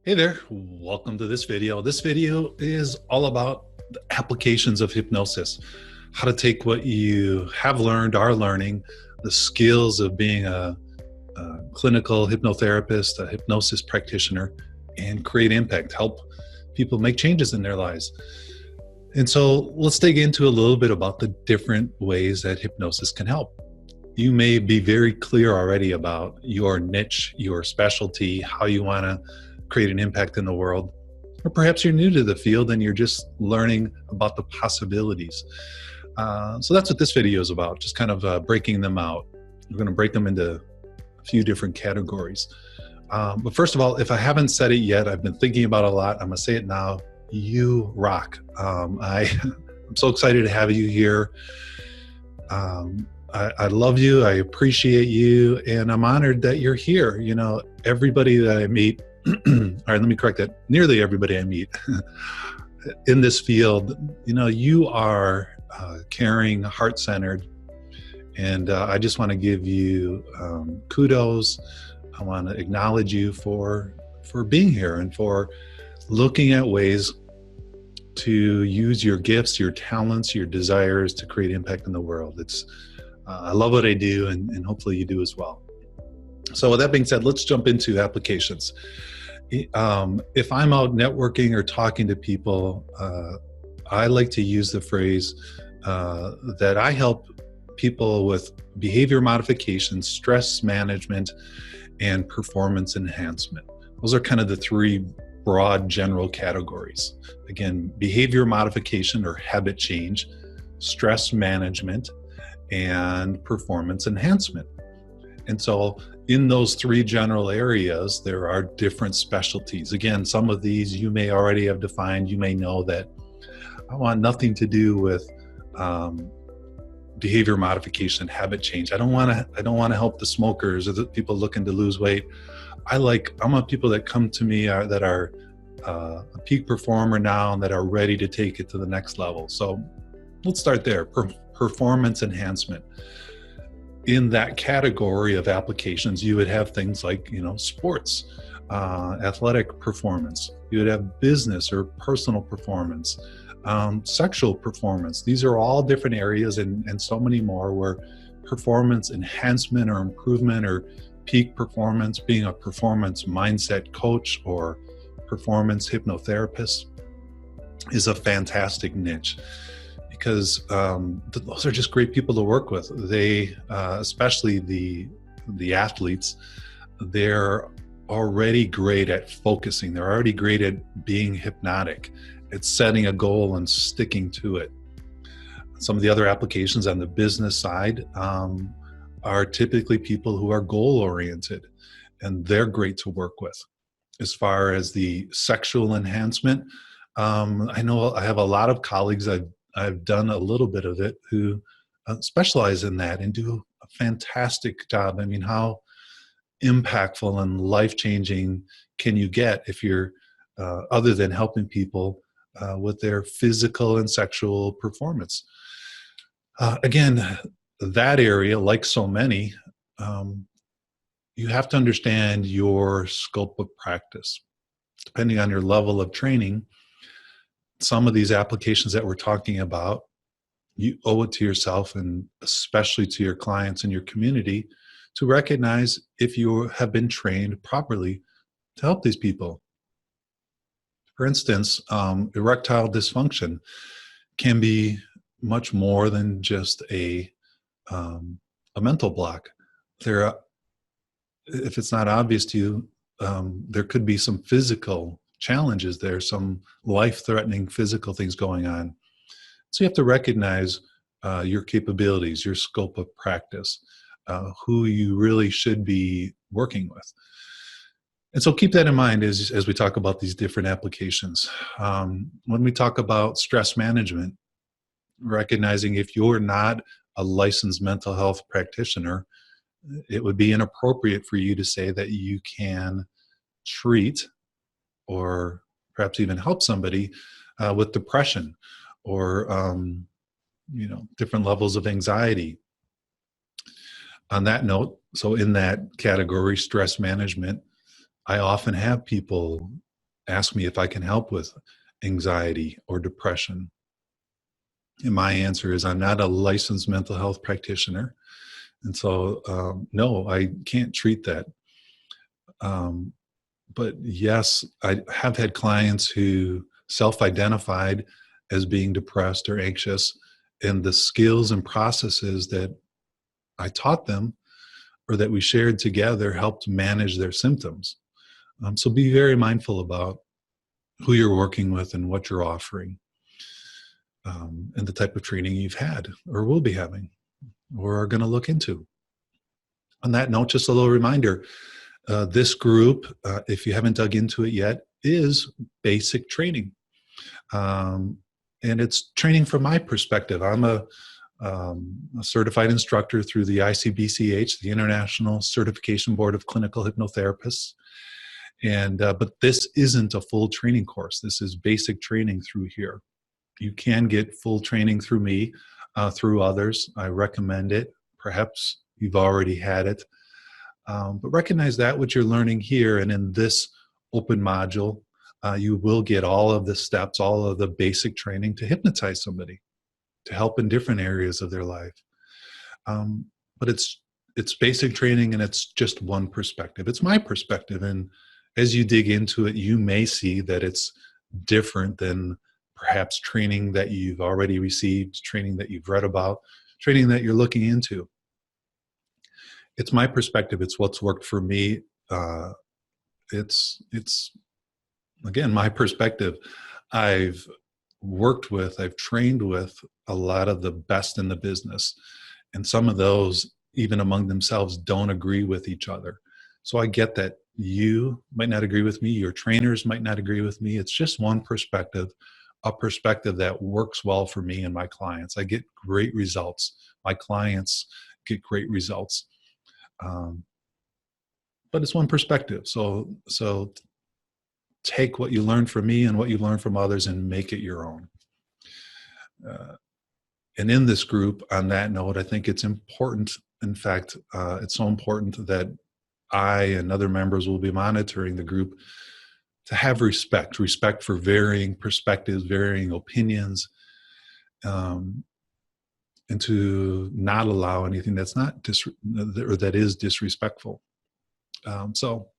Hey there, welcome to this video. This video is all about the applications of hypnosis, how to take what you have learned, are learning, the skills of being a clinical hypnotherapist, a hypnosis practitioner, and create impact, help people make changes in their lives. And so let's dig into a little bit about the different ways that hypnosis can help. You may be very clear already about your niche, your specialty, how you want to create an impact in the world. Or perhaps you're new to the field and you're just learning about the possibilities. So that's what this video is about, just kind of breaking them out. We're going to break them into a few different categories. But first of all, if I haven't said it yet, I've been thinking about it a lot. I'm going to say it now. You rock. I'm so excited to have you here. I love you. I appreciate you. And I'm honored that you're here. You know, everybody that I meet, all right, let me correct that. Nearly everybody I meet in this field, you know, you are caring, heart-centered. And I just want to give you kudos. I want to acknowledge you for being here and for looking at ways to use your gifts, your talents, your desires to create impact in the world. I love what I do, and hopefully you do as well. So with that being said, let's jump into applications. If I'm out networking or talking to people, I like to use the phrase that I help people with behavior modification, stress management, and performance enhancement. Those are kind of the three broad general categories. Again, behavior modification or habit change, stress management, and performance enhancement. And so in those three general areas, there are different specialties. Again, some of these you may already have defined. You may know that I want nothing to do with behavior modification, habit change. I don't want to help the smokers or the people looking to lose weight. I want people that come to me that are a peak performer now and that are ready to take it to the next level. So let's start there. Performance enhancement. In that category of applications, you would have things like, you know, sports, athletic performance. You would have business or personal performance, sexual performance. These are all different areas and so many more where performance enhancement or improvement or peak performance, being a performance mindset coach or performance hypnotherapist, is a fantastic niche. Because those are just great people to work with. They, especially the athletes, they're already great at focusing. They're already great at being hypnotic, at setting a goal and sticking to it. Some of the other applications on the business side are typically people who are goal-oriented, and they're great to work with. As far as the sexual enhancement, I know I have a lot of colleagues I've done a little bit of it who specialize in that and do a fantastic job. I mean, how impactful and life-changing can you get if you're other than helping people with their physical and sexual performance? Again, that area, like so many, you have to understand your scope of practice. Depending on your level of training, some of these applications that we're talking about, you owe it to yourself and especially to your clients and your community to recognize if you have been trained properly to help these people. For instance, erectile dysfunction can be much more than just a mental block. If it's not obvious to you, there could be some physical challenges there, some life-threatening physical things going on. So you have to recognize your capabilities, your scope of practice, who you really should be working with. And so keep that in mind as we talk about these different applications. When we talk about stress management, recognizing if you're not a licensed mental health practitioner, it would be inappropriate for you to say that you can treat or perhaps even help somebody with depression or different levels of anxiety. On that note, so in that category, stress management, I often have people ask me if I can help with anxiety or depression. And my answer is I'm not a licensed mental health practitioner. And so, no, I can't treat that. Um, but yes, I have had clients who self-identified as being depressed or anxious, and the skills and processes that I taught them or that we shared together helped manage their symptoms. So be very mindful about who you're working with and what you're offering, and the type of training you've had or will be having or are going to look into. On that note, just a little reminder, this group, if you haven't dug into it yet, is basic training. And it's training from my perspective. I'm a certified instructor through the ICBCH, the International Certification Board of Clinical Hypnotherapists. And but this isn't a full training course. This is basic training through here. You can get full training through me, through others. I recommend it. Perhaps you've already had it. But recognize that what you're learning here and in this open module, you will get all of the steps, all of the basic training to hypnotize somebody, to help in different areas of their life. But it's basic training, and it's just one perspective. It's my perspective, and as you dig into it, you may see that it's different than perhaps training that you've already received, training that you've read about, training that you're looking into. It's my perspective. It's what's worked for me. It's again, my perspective. I've trained with a lot of the best in the business, and some of those, even among themselves, don't agree with each other. So I get that you might not agree with me, your trainers might not agree with me. It's just one perspective, a perspective that works well for me and my clients. I get great results. My clients get great results. But it's one perspective. So take what you learn from me and what you learn from others and make it your own. And in this group, on that note, I think it's important. In fact, it's so important that I and other members will be monitoring the group to have respect for varying perspectives, varying opinions, and to not allow anything that's not or that is disrespectful. So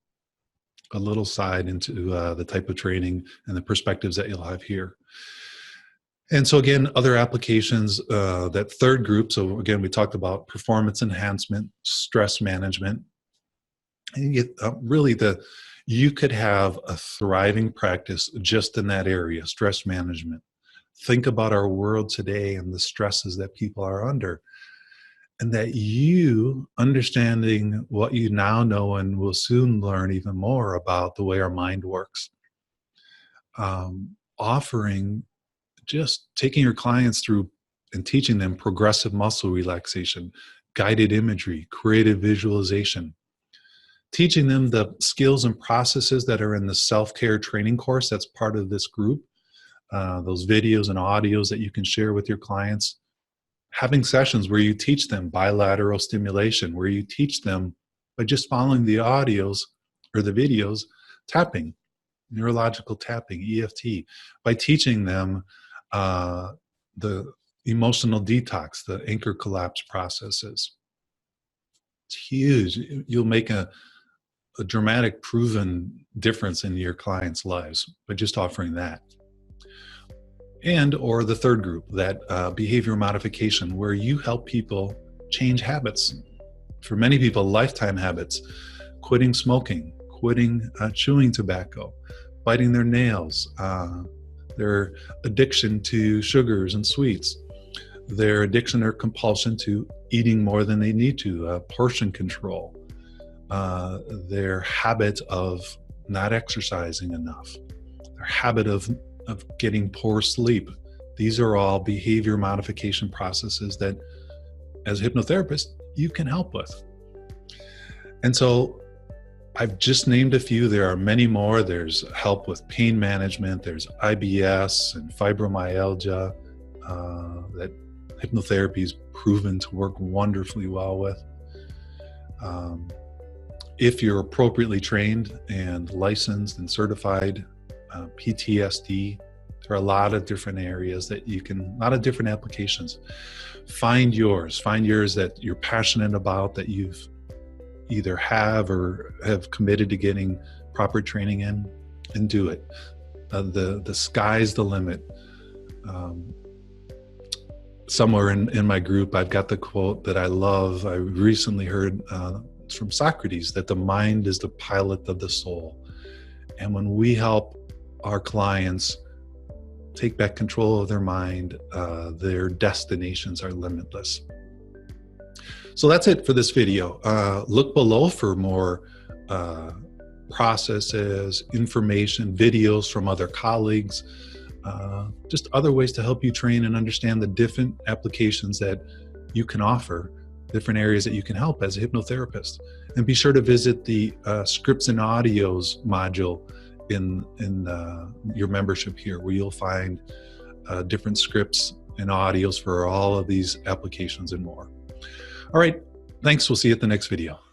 a little side into the type of training and the perspectives that you'll have here. And so again, other applications, that third group. So again, we talked about performance enhancement, stress management. And you could have a thriving practice just in that area, stress management. Think about our world today and the stresses that people are under. And that you, understanding what you now know and will soon learn even more about the way our mind works, offering, just taking your clients through and teaching them progressive muscle relaxation, guided imagery, creative visualization, teaching them the skills and processes that are in the self-care training course that's part of this group, those videos and audios that you can share with your clients, having sessions where you teach them bilateral stimulation, where you teach them by just following the audios or the videos, tapping, neurological tapping, EFT, by teaching them the emotional detox, the anchor collapse processes. It's huge. You'll make a dramatic proven difference in your clients' lives by just offering that. And or the third group, that behavior modification, where you help people change habits. For many people, lifetime habits, quitting smoking, quitting chewing tobacco, biting their nails, their addiction to sugars and sweets, their addiction or compulsion to eating more than they need to, portion control, their habit of not exercising enough, their habit of getting poor sleep. These are all behavior modification processes that, as a hypnotherapist, you can help with. And so I've just named a few. There are many more. There's help with pain management. There's IBS and fibromyalgia that hypnotherapy is proven to work wonderfully well with. If you're appropriately trained and licensed and certified, PTSD. There are a lot of different areas that you can, a lot of different applications. Find yours that you're passionate about, that you've either have or have committed to getting proper training in, and do it. The sky's the limit. Somewhere in my group, I've got the quote that I love. I recently heard from Socrates that the mind is the pilot of the soul. And when we help our clients take back control of their mind, their destinations are limitless. So that's it for this video. Look below for more processes, information, videos from other colleagues, just other ways to help you train and understand the different applications that you can offer, different areas that you can help as a hypnotherapist. And be sure to visit the scripts and audios module in your membership here, where you'll find different scripts and audios for all of these applications and more. All right, thanks. We'll see you at the next video.